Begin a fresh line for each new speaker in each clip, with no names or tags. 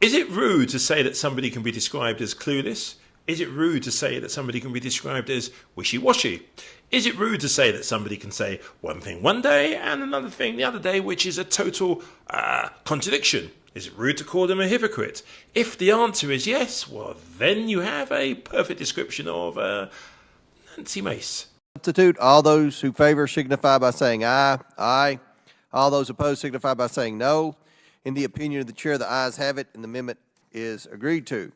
Is it rude to say that somebody can be described as clueless? Is it rude to say that somebody can be described as wishy-washy? Is it rude to say that somebody can say one thing one day and another thing the other day, which is a total contradiction? Is it rude to call them a hypocrite? If the answer is yes, well, then you have a perfect description of Nancy Mace.
Substitute. All those who favor signify by saying aye. Aye. All those opposed signify by saying no. In the opinion of the chair, the ayes have it, and the amendment is agreed to.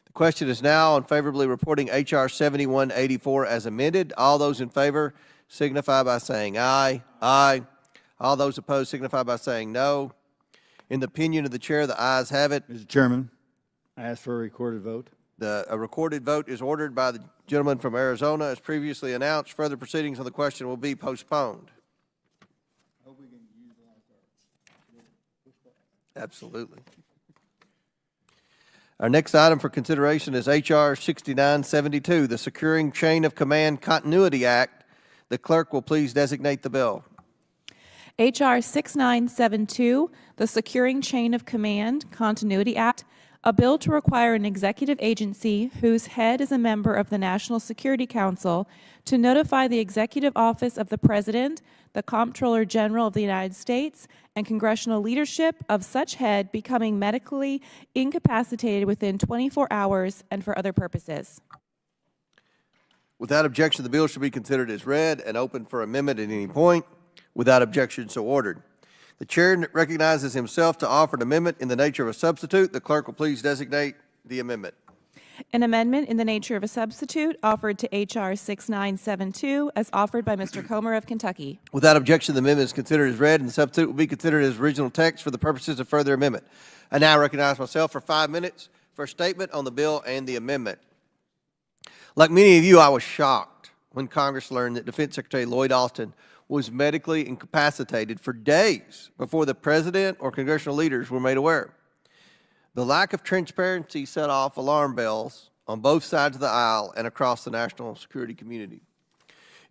The question is now on favorably reporting H.R. 7184 as amended. All those in favor signify by saying aye. Aye. All those opposed signify by saying no. In the opinion of the chair, the ayes have it.
Mr. Chairman, I ask for a recorded vote.
A recorded vote is ordered by the gentleman from Arizona. As previously announced, further proceedings on the question will be postponed. Absolutely. Our next item for consideration is H.R. 6972, the Securing Chain of Command Continuity Act. The clerk will please designate the bill.
H.R. 6972, the Securing Chain of Command Continuity Act, a bill to require an executive agency whose head is a member of the National Security Council to notify the Executive Office of the President, the Comptroller General of the United States, and congressional leadership of such head becoming medically incapacitated within 24 hours and for other purposes.
Without objection, the bill shall be considered as read and open for amendment at any point. Without objection, so ordered. The chair recognizes himself to offer an amendment in the nature of a substitute. The clerk will please designate the amendment.
An amendment in the nature of a substitute offered to H.R. 6972 as offered by Mr. Comer of Kentucky.
Without objection, the amendment is considered as read and the substitute will be considered as original text for the purposes of further amendment. I now recognize myself for 5 minutes for a statement on the bill and the amendment. Like many of you, I was shocked when Congress learned that Defense Secretary Lloyd Austin was medically incapacitated for days before the President or congressional leaders were made aware. The lack of transparency set off alarm bells on both sides of the aisle and across the national security community.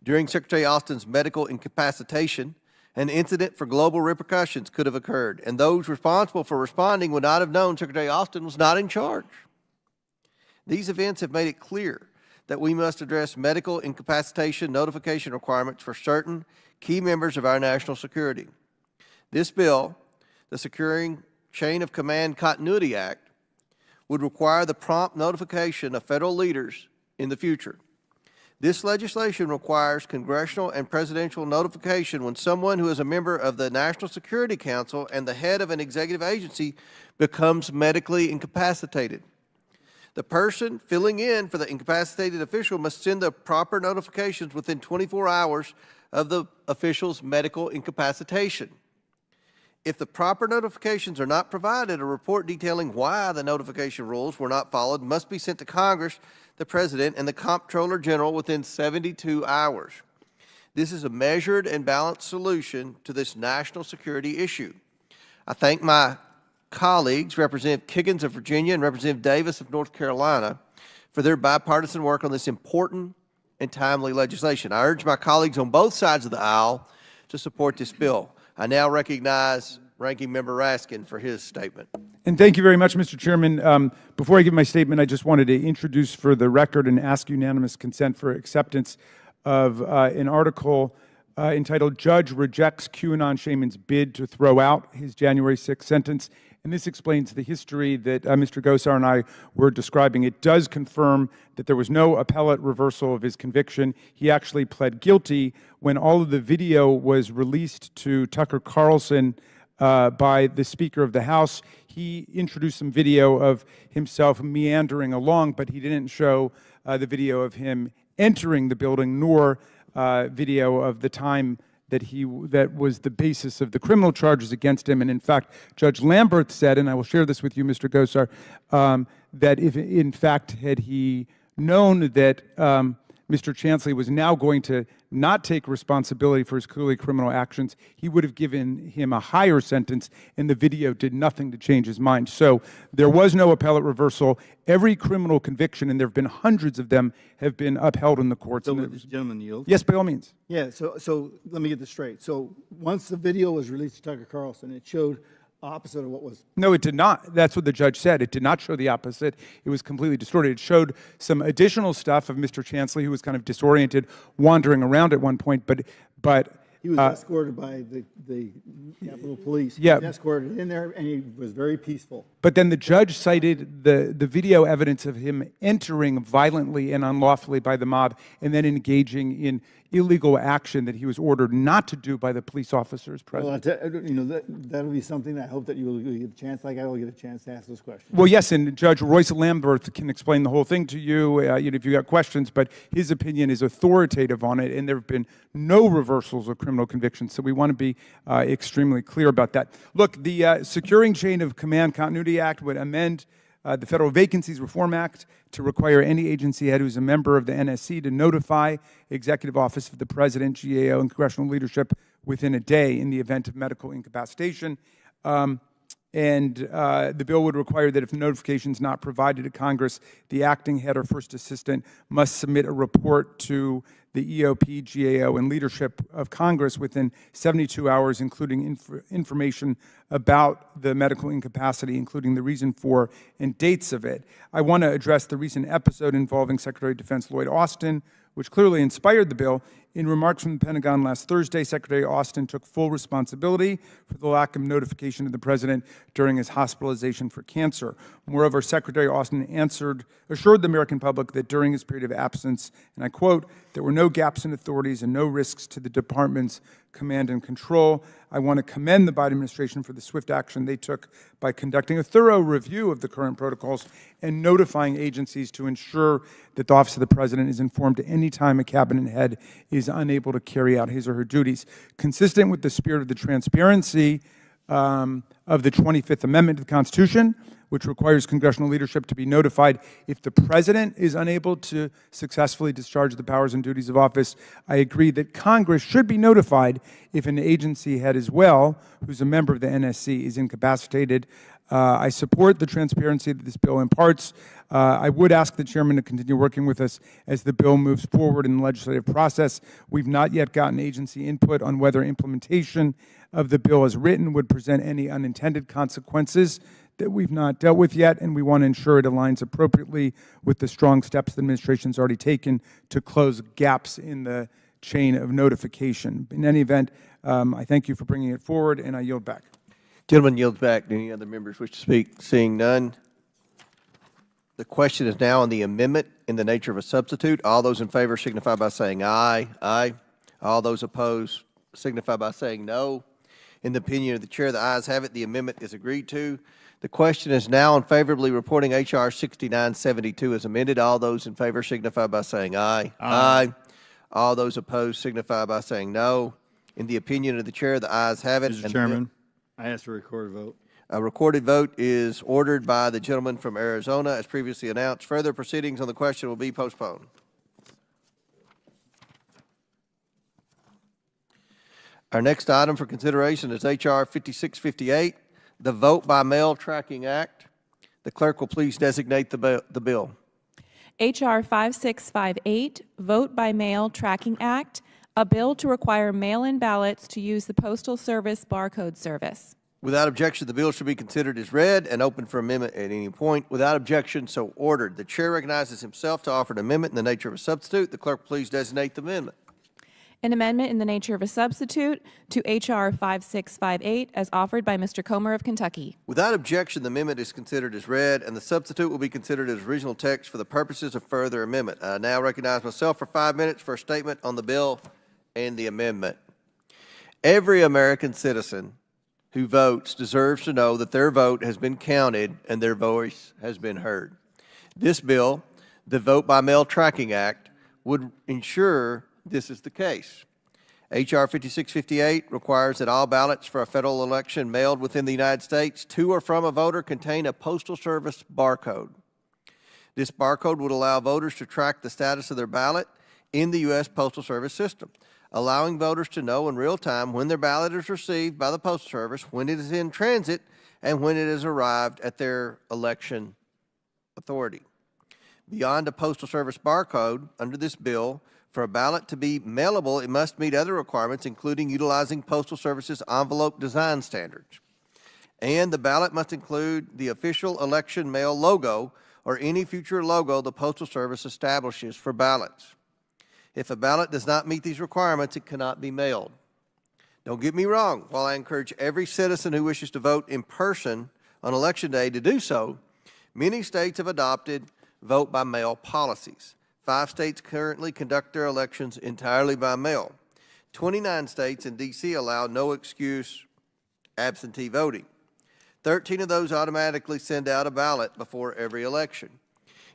During Secretary Austin's medical incapacitation, an incident for global repercussions could have occurred, and those responsible for responding would not have known Secretary Austin was not in charge. These events have made it clear that we must address medical incapacitation notification requirements for certain key members of our national security. This bill, the Securing Chain of Command Continuity Act, would require the prompt notification of federal leaders in the future. This legislation requires congressional and presidential notification when someone who is a member of the National Security Council and the head of an executive agency becomes medically incapacitated. The person filling in for the incapacitated official must send the proper notifications within 24 hours of the official's medical incapacitation. If the proper notifications are not provided, a report detailing why the notification rules were not followed must be sent to Congress, the President, and the Comptroller General within 72 hours. This is a measured and balanced solution to this national security issue. I thank my colleagues, Representative Kiggins of Virginia and Representative Davis of North Carolina, for their bipartisan work on this important and timely legislation. I urge my colleagues on both sides of the aisle to support this bill. I now recognize Ranking Member Raskin for his statement.
And thank you very much, Mr. Chairman. Before I give my statement, I just wanted to introduce for the record and ask unanimous consent for acceptance of an article entitled "Judge Rejects QAnon Shaman's Bid to Throw Out His January 6th Sentence." And this explains the history that Mr. Gosar and I were describing. It does confirm that there was no appellate reversal of his conviction. He actually pled guilty when all of the video was released to Tucker Carlson by the Speaker of the House. He introduced some video of himself meandering along, but he didn't show the video of him entering the building, nor video of the time that was the basis of the criminal charges against him. And in fact, Judge Lamberth said, and I will share this with you, Mr. Gosar, that if in fact had he known that Mr. Chansley was now going to not take responsibility for his clearly criminal actions, he would have given him a higher sentence, and the video did nothing to change his mind. So there was no appellate reversal. Every criminal conviction, and there have been hundreds of them, have been upheld in the courts.
So this gentleman yield?
Yes, by all means.
Yeah, so let me get this straight. So once the video was released to Tucker Carlson, it showed opposite of what was.
No, it did not. That's what the judge said. It did not show the opposite. It was completely distorted. It showed some additional stuff of Mr. Chansley, who was kind of disoriented, wandering around at one point, but
He was escorted by the Capitol Police.
Yeah.
He was escorted in there, and he was very peaceful.
But then the judge cited the video evidence of him entering violently and unlawfully by the mob and then engaging in illegal action that he was ordered not to do by the police officers present.
Well, that'll be something that I hope that you will get a chance, like I will get a chance to ask those questions.
Well, yes, and Judge Royce Lamberth can explain the whole thing to you, if you got questions, but his opinion is authoritative on it, and there have been no reversals of criminal convictions, so we want to be extremely clear about that. Look, the Securing Chain of Command Continuity Act would amend the Federal Vacancies Reform Act to require any agency head who's a member of the NSC to notify Executive Office of the President, GAO, and congressional leadership within a day in the event of medical incapacitation. The bill would require that if notification is not provided to Congress, the acting head or first assistant must submit a report to the EOP, GAO, and leadership of Congress within 72 hours, including information about the medical incapacity, including the reason for and dates of it. I want to address the recent episode involving Secretary of Defense Lloyd Austin, which clearly inspired the bill. In remarks from the Pentagon last Thursday, Secretary Austin took full responsibility for the lack of notification of the president during his hospitalization for cancer. Moreover, Secretary Austin assured the American public that during his period of absence, and I quote, there were no gaps in authorities and no risks to the department's command and control. I want to commend the Biden administration for the swift action they took by conducting a thorough review of the current protocols and notifying agencies to ensure that the Office of the President is informed any time a cabinet head is unable to carry out his or her duties. Consistent with the spirit of the transparency of the 25th Amendment to the Constitution, which requires congressional leadership to be notified if the president is unable to successfully discharge the powers and duties of office, I agree that Congress should be notified if an agency head as well, who's a member of the NSC, is incapacitated. I support the transparency that this bill imparts. I would ask the chairman to continue working with us as the bill moves forward in the legislative process. We've not yet gotten agency input on whether implementation of the bill as written would present any unintended consequences that we've not dealt with yet, and we want to ensure it aligns appropriately with the strong steps the administration's already taken to close gaps in the chain of notification. In any event, I thank you for bringing it forward, and I yield back.
Gentleman yields back. Do any other members wish to speak? Seeing none. The question is now on the amendment in the nature of a substitute. All those in favor signify by saying aye. Aye. All those opposed signify by saying no. In the opinion of the chair, the ayes have it. The amendment is agreed to. The question is now on favorably reporting H.R. 6972 as amended. All those in favor signify by saying aye. Aye. All those opposed signify by saying no. In the opinion of the chair, the ayes have it.
Mr. Chairman, I ask for a recorded vote.
A recorded vote is ordered by the gentleman from Arizona, as previously announced. Further proceedings on the question will be postponed. Our next item for consideration is H.R. 5658, the Vote by Mail Tracking Act. The clerk will please designate the bill.
H.R. 5658, Vote by Mail Tracking Act, a bill to require mail-in ballots to use the Postal Service barcode service.
Without objection, the bill shall be considered as read and open for amendment at any point. Without objection, so ordered. The chair recognizes himself to offer an amendment in the nature of a substitute. The clerk please designate the amendment.
An amendment in the nature of a substitute to H.R. 5658 as offered by Mr. Comer of Kentucky.
Without objection, the amendment is considered as read, and the substitute will be considered as original text for the purposes of further amendment. I now recognize myself for 5 minutes for a statement on the bill and the amendment. Every American citizen who votes deserves to know that their vote has been counted and their voice has been heard. This bill, the Vote by Mail Tracking Act, would ensure this is the case. H.R. 5658 requires that all ballots for a federal election mailed within the United States to or from a voter contain a Postal Service barcode. This barcode would allow voters to track the status of their ballot in the U.S. Postal Service system, allowing voters to know in real time when their ballot is received by the Postal Service, when it is in transit, and when it has arrived at their election authority. Beyond a Postal Service barcode, under this bill, for a ballot to be mailable, it must meet other requirements, including utilizing Postal Service's envelope design standards. and the ballot must include the official election mail logo or any future logo the Postal Service establishes for ballots. If a ballot does not meet these requirements, it cannot be mailed. Don't get me wrong, while I encourage every citizen who wishes to vote in person on Election Day to do so, many states have adopted vote-by-mail policies. 5 states currently conduct their elections entirely by mail. 29 states and D.C. allow no excuse absentee voting. 13 of those automatically send out a ballot before every election.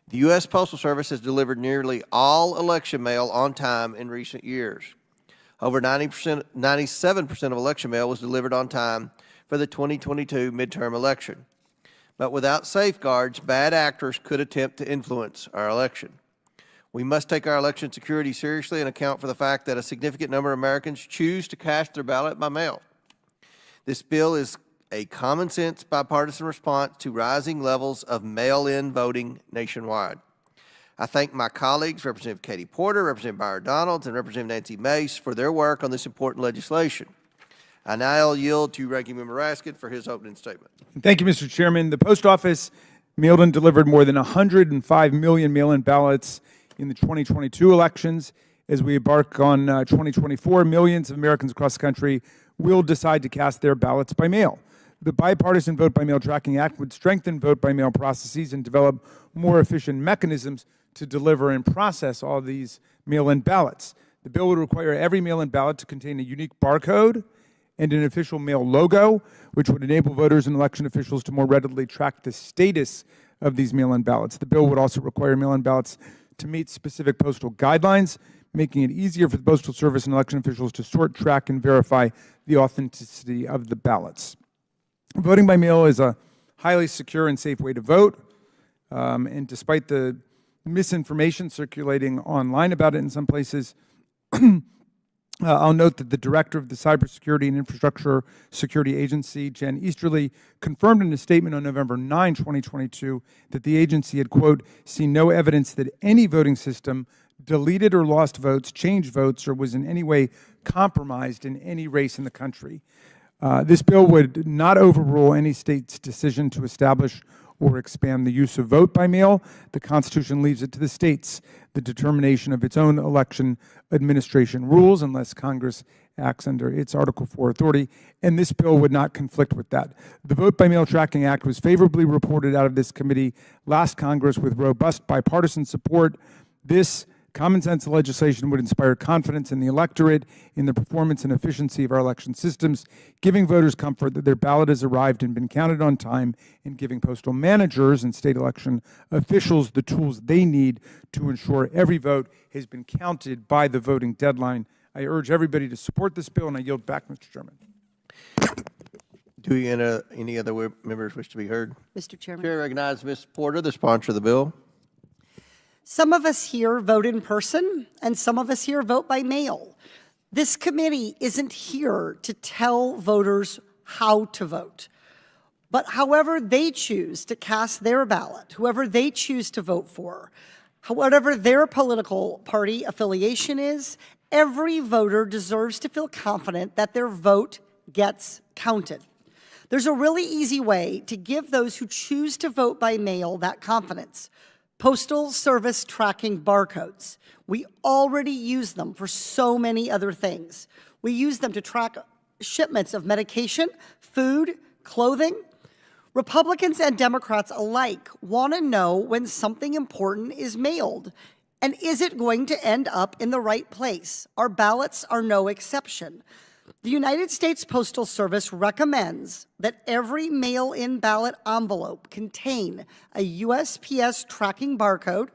The U.S. Postal Service has delivered nearly all election mail on time in recent years. Over 97% of election mail was delivered on time for the 2022 midterm election. But without safeguards, bad actors could attempt to influence our election. We must take our election security seriously and account for the fact that a significant number of Americans choose to cast their ballot by mail. This bill is a common-sense bipartisan response to rising levels of mail-in voting nationwide. I thank my colleagues, Representative Katie Porter, Representative Byron Donalds, and Representative Nancy Mace for their work on this important legislation. I now yield to Ranking Member Raskin for his opening statement.
Thank you, Mr. Chairman. The Post Office mailed and delivered more than 105 million mail-in ballots in the 2022 elections. As we embark on 2024, millions of Americans across the country will decide to cast their ballots by mail. The Bipartisan Vote-by-Mail Tracking Act would strengthen vote-by-mail processes and develop more efficient mechanisms to deliver and process all these mail-in ballots. The bill would require every mail-in ballot to contain a unique barcode and an official mail logo, which would enable voters and election officials to more readily track the status of these mail-in ballots. The bill would also require mail-in ballots to meet specific postal guidelines, making it easier for the Postal Service and election officials to sort, track, and verify the authenticity of the ballots. Voting by mail is a highly secure and safe way to vote, and despite the misinformation circulating online about it in some places, I'll note that the director of the Cybersecurity and Infrastructure Security Agency, Jen Easterly, confirmed in a statement on November 9, 2022, that the agency had, quote, seen no evidence that any voting system deleted or lost votes, changed votes, or was in any way compromised in any race in the country. This bill would not overrule any state's decision to establish or expand the use of vote by mail. The Constitution leaves it to the states the determination of its own election administration rules unless Congress acts under its Article 4 authority, and this bill would not conflict with that. The Vote by Mail Tracking Act was favorably reported out of this committee last Congress with robust bipartisan support. This common sense legislation would inspire confidence in the electorate, in the performance and efficiency of our election systems, giving voters comfort that their ballot has arrived and been counted on time, and giving postal managers and state election officials the tools they need to ensure every vote has been counted by the voting deadline. I urge everybody to support this bill, and I yield back, Mr. Chairman.
Do any other members wish to be heard?
Mr. Chairman.
Chair recognizes Ms. Porter, the sponsor of the bill.
Some of us here vote in person, and some of us here vote by mail. This committee isn't here to tell voters how to vote. But however they choose to cast their ballot, whoever they choose to vote for, whatever their political party affiliation is, every voter deserves to feel confident that their vote gets counted. There's a really easy way to give those who choose to vote by mail that confidence. Postal Service tracking barcodes. We already use them for so many other things. We use them to track shipments of medication, food, clothing. Republicans and Democrats alike want to know when something important is mailed. And is it going to end up in the right place? Our ballots are no exception. The United States Postal Service recommends that every mail-in ballot envelope contain a USPS tracking barcode,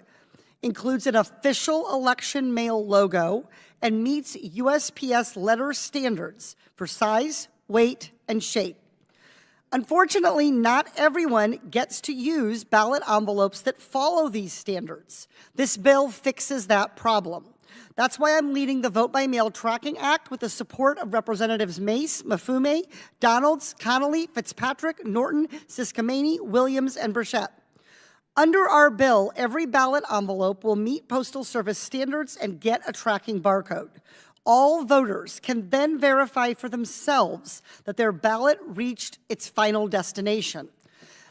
includes an official election mail logo, and meets USPS letter standards for size, weight, and shape. Unfortunately, not everyone gets to use ballot envelopes that follow these standards. This bill fixes that problem. That's why I'm leading the Vote by Mail Tracking Act with the support of Representatives Mace, Mafume, Donalds, Connolly, Fitzpatrick, Norton, Siscomani, Williams, and Burchett. Under our bill, every ballot envelope will meet Postal Service standards and get a tracking barcode. All voters can then verify for themselves that their ballot reached its final destination.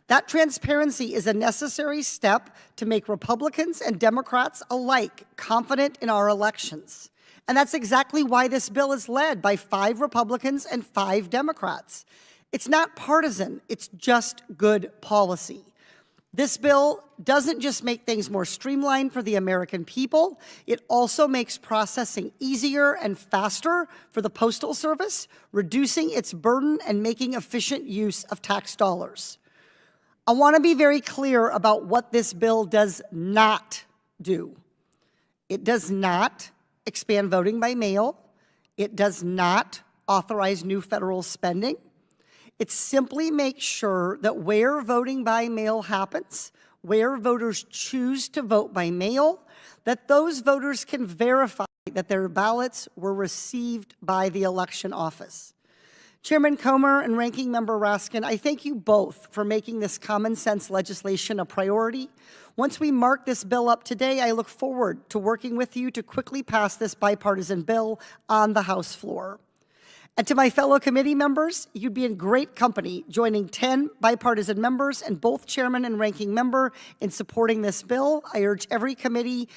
That transparency is a necessary step to make Republicans and Democrats alike confident in our elections. And that's exactly why this bill is led by 5 Republicans and 5 Democrats. It's not partisan, it's just good policy. This bill doesn't just make things more streamlined for the American people, it also makes processing easier and faster for the Postal Service, reducing its burden and making efficient use of tax dollars. I want to be very clear about what this bill does not do. It does not expand voting by mail. It does not authorize new federal spending. It simply makes sure that where voting by mail happens, where voters choose to vote by mail, that those voters can verify that their ballots were received by the election office. Chairman Comer and Ranking Member Raskin, I thank you both for making this common sense legislation a priority. Once we mark this bill up today, I look forward to working with you to quickly pass this bipartisan bill on the House floor. And to my fellow committee members, you'd be in great company joining 10 bipartisan members and both chairman and ranking member in supporting this bill. I urge every committee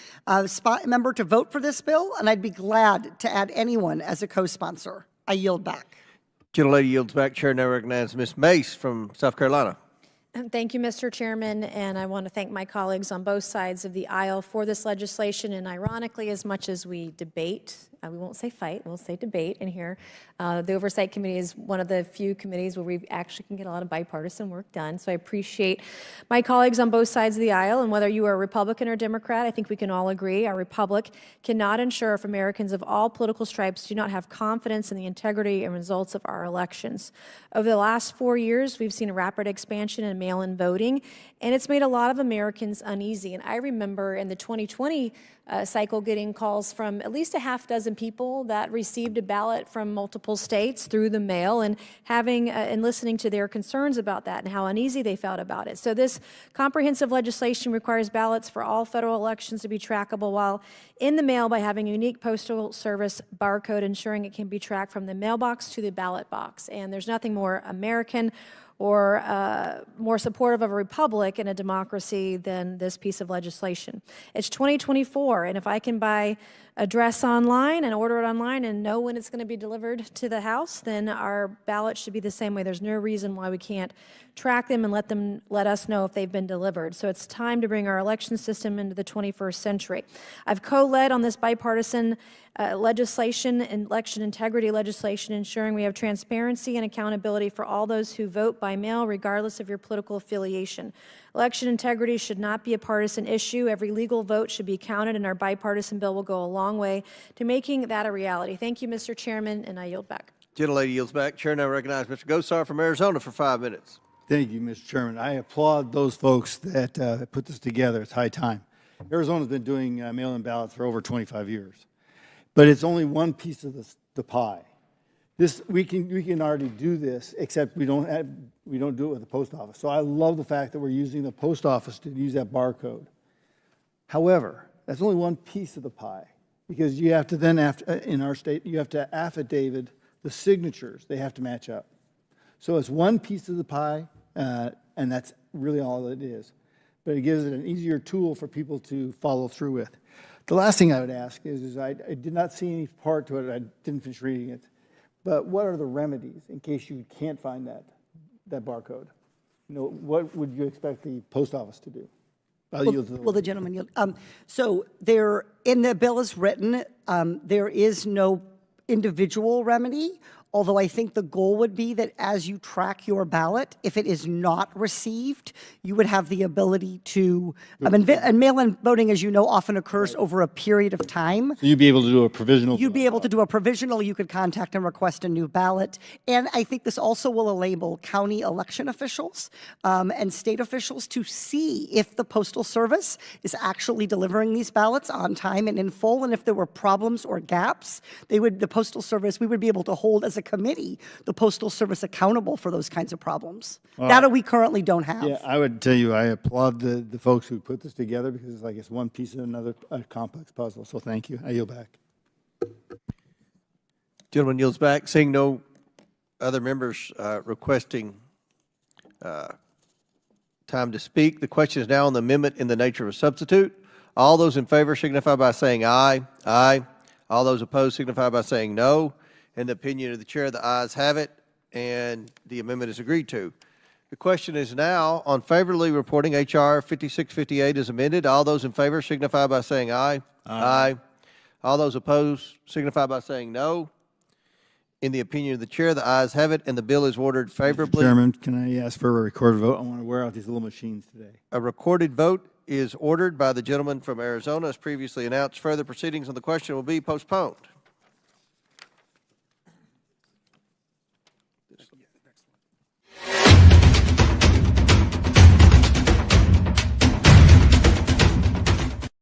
member to vote for this bill, and I'd be glad to add anyone as a co-sponsor. I yield back.
Gentlelady yields back. Chair now recognizes Ms. Mace from South Carolina.
Thank you, Mr. Chairman, and I want to thank my colleagues on both sides of the aisle for this legislation. And ironically, as much as we debate, we won't say fight, we'll say debate in here. The Oversight Committee is one of the few committees where we actually can get a lot of bipartisan work done. So I appreciate my colleagues on both sides of the aisle. And whether you are a Republican or Democrat, I think we can all agree our republic cannot ensure if Americans of all political stripes do not have confidence in the integrity and results of our elections. Over the last 4 years, we've seen a rapid expansion in mail-in voting, and it's made a lot of Americans uneasy. And I remember in the 2020 cycle getting calls from at least a half dozen people that received a ballot from multiple states through the mail, and having and listening to their concerns about that and how uneasy they felt about it. So this comprehensive legislation requires ballots for all federal elections to be trackable while in the mail by having a unique Postal Service barcode, ensuring it can be tracked from the mailbox to the ballot box. And there's nothing more American or more supportive of a republic and a democracy than this piece of legislation. It's 2024, and if I can buy a dress online and order it online and know when it's going to be delivered to the house, then our ballot should be the same way. There's no reason why we can't track them and let us know if they've been delivered. So it's time to bring our election system into the 21st century. I've co-led on this bipartisan legislation and election integrity legislation, ensuring we have transparency and accountability for all those who vote by mail, regardless of your political affiliation. Election integrity should not be a partisan issue. Every legal vote should be counted, and our bipartisan bill will go a long way to making that a reality. Thank you, Mr. Chairman, and I yield back.
Gentlelady yields back. Chair now recognizes Mr. Gosar from Arizona for 5 minutes.
Thank you, Mr. Chairman. I applaud those folks that put this together. It's high time. Arizona's been doing mail-in ballots for over 25 years, but it's only one piece of the pie. We can already do this, except we don't do it with the post office. So I love the fact that we're using the post office to use that barcode. However, that's only one piece of the pie, because you have to then, in our state, you have to affidavit the signatures. They have to match up. So it's one piece of the pie, and that's really all it is. But it gives it an easier tool for people to follow through with. The last thing I would ask is I did not see any part to it. I didn't finish reading it. But what are the remedies in case you can't find that barcode? You know, what would you expect the post office to do?
Will the gentleman yield? So there, in the bill as written, there is no individual remedy, although I think the goal would be that as you track your ballot, if it is not received, you would have the ability to, and mail-in voting, as you know, often occurs over a period of time.
So you'd be able to do a provisional?
You'd be able to do a provisional, you could contact and request a new ballot. And I think this also will enable county election officials and state officials to see if the Postal Service is actually delivering these ballots on time and in full, and if there were problems or gaps, the Postal Service, we would be able to hold as a committee the Postal Service accountable for those kinds of problems. That we currently don't have.
Yeah, I would tell you, I applaud the folks who put this together, because it's like it's one piece of a complex puzzle. So thank you. I yield back.
Gentleman yields back. Seeing no other members requesting time to speak, the question is now on the amendment in the nature of a substitute. All those in favor signify by saying aye. Aye. All those opposed signify by saying no. In the opinion of the chair, the ayes have it, and the amendment is agreed to. The question is now on favorably reporting H.R. 5658 as amended. All those in favor signify by saying aye. Aye. All those opposed signify by saying no. In the opinion of the chair, the ayes have it, and the bill is ordered favorably.
Chairman, can I ask for a recorded vote? I want to wear out these little machines today.
A recorded vote is ordered by the gentleman from Arizona as previously announced. Further proceedings on the question will be postponed.